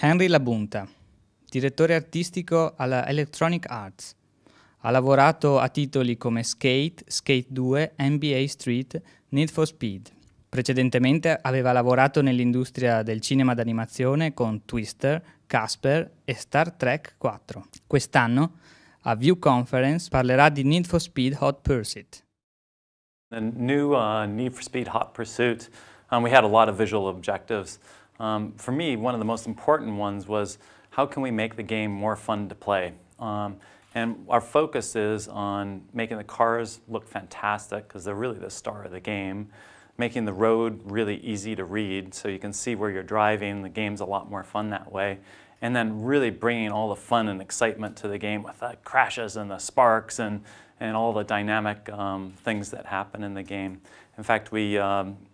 Henry LaBounta, direttore artistico alla Electronic Arts. Ha lavorato a titoli come Skate, Skate 2, NBA Street, Need for Speed. Precedentemente aveva lavorato nell'industria del cinema d'animazione con Twister, Casper e Star Trek 4. Quest'anno, a View Conference, parlerà di Need for Speed Hot Pursuit. The new Need for Speed Hot Pursuit, we had a lot of visual objectives. For me, one of the most important ones was how can we make the game more fun to play? And our focus is on making the cars look fantastic because they're really the star of the game, making the road really easy to read so you can see where you're driving. The game's a lot more fun that way. And then really bringing all the fun and excitement to the game with the crashes and the sparks and all the dynamic things that happen in the game. In fact, we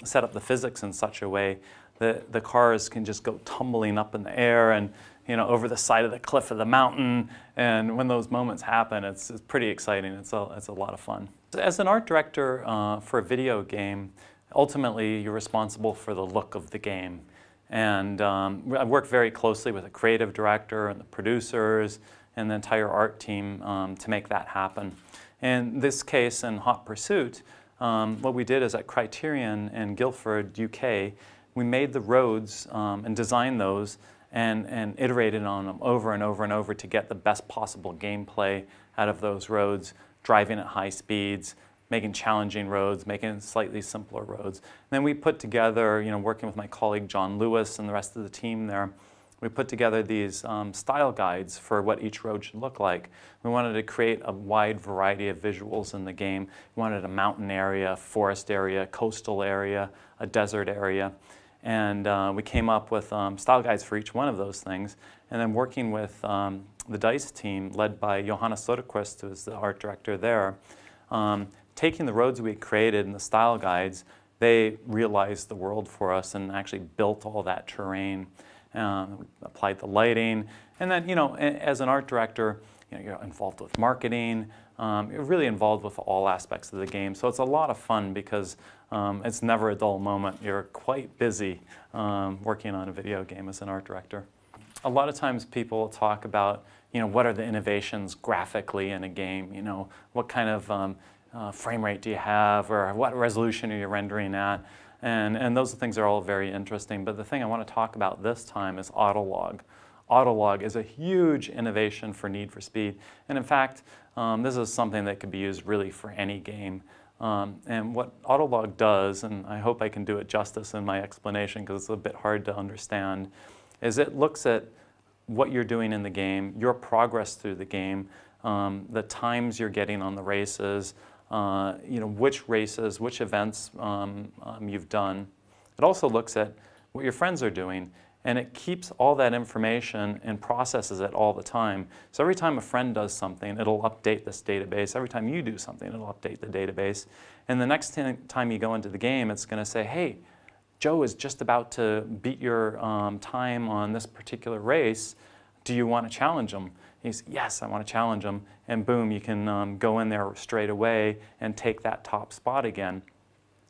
set up the physics in such a way that the cars can just go tumbling up in the air and over the side of the cliff of the mountain, and when those moments happen, it's pretty exciting. It's a lot of fun. As an art director for a video game, ultimately you're responsible for the look of the game. And I work very closely with the creative director and the producers and the entire art team to make that happen. In this case, in Hot Pursuit, what we did is at Criterion in Guildford, UK, we made the roads and designed those and iterated on them over and over and over to get the best possible gameplay out of those roads, driving at high speeds, making challenging roads, making slightly simpler roads. And then we put together, working with my colleague John Lewis and the rest of the team there, we put together these style guides for what each road should look like. We wanted to create a wide variety of visuals in the game. We wanted a mountain area, forest area, coastal area, a desert area. And we came up with style guides for each one of those things. And then working with the DICE team, led by Johannes Soderquist, who is the art director there, taking the roads we created and the style guides, they realized the world for us and actually built all that terrain. We applied the lighting. And then, as an art director, you're involved with marketing. You're really involved with all aspects of the game. So it's a lot of fun because it's never a dull moment. You're quite busy working on a video game as an art director. A lot of times people talk about, what are the innovations graphically in a game? What kind of frame rate do you have, or what resolution are you rendering at? And those things are all very interesting. But the thing I want to talk about this time is Autolog. Autolog is a huge innovation for Need for Speed. And in fact, this is something that could be used really for any game. And what Autolog does, and I hope I can do it justice in my explanation because it's a bit hard to understand, is it looks at what you're doing in the game, your progress through the game, the times you're getting on the races, which races, which events you've done. It also looks at what your friends are doing, and it keeps all that information and processes it all the time. So every time a friend does something, it'll update this database. Every time you do something, it'll update the database. And the next time you go into the game, it's going to say, hey, Joe is just about to beat your time on this particular race. Do you want to challenge him? He's, yes, I want to challenge him. And boom, you can go in there straight away and take that top spot again.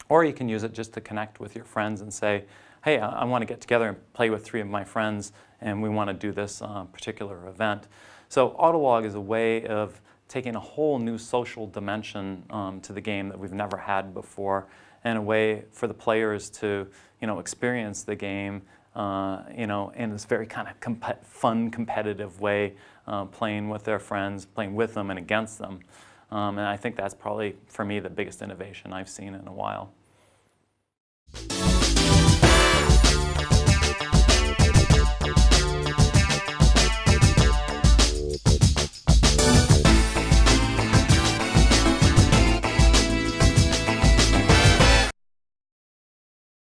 Or you can use it just to connect with your friends and say, hey, I want to get together and play with 3 of my friends, and we want to do this particular event. So Autolog is a way of taking a whole new social dimension to the game that we've never had before, and a way for the players to experience the game in this very kind of fun, competitive way, playing with their friends, playing with them and against them. And I think that's probably, for me, the biggest innovation I've seen in a while.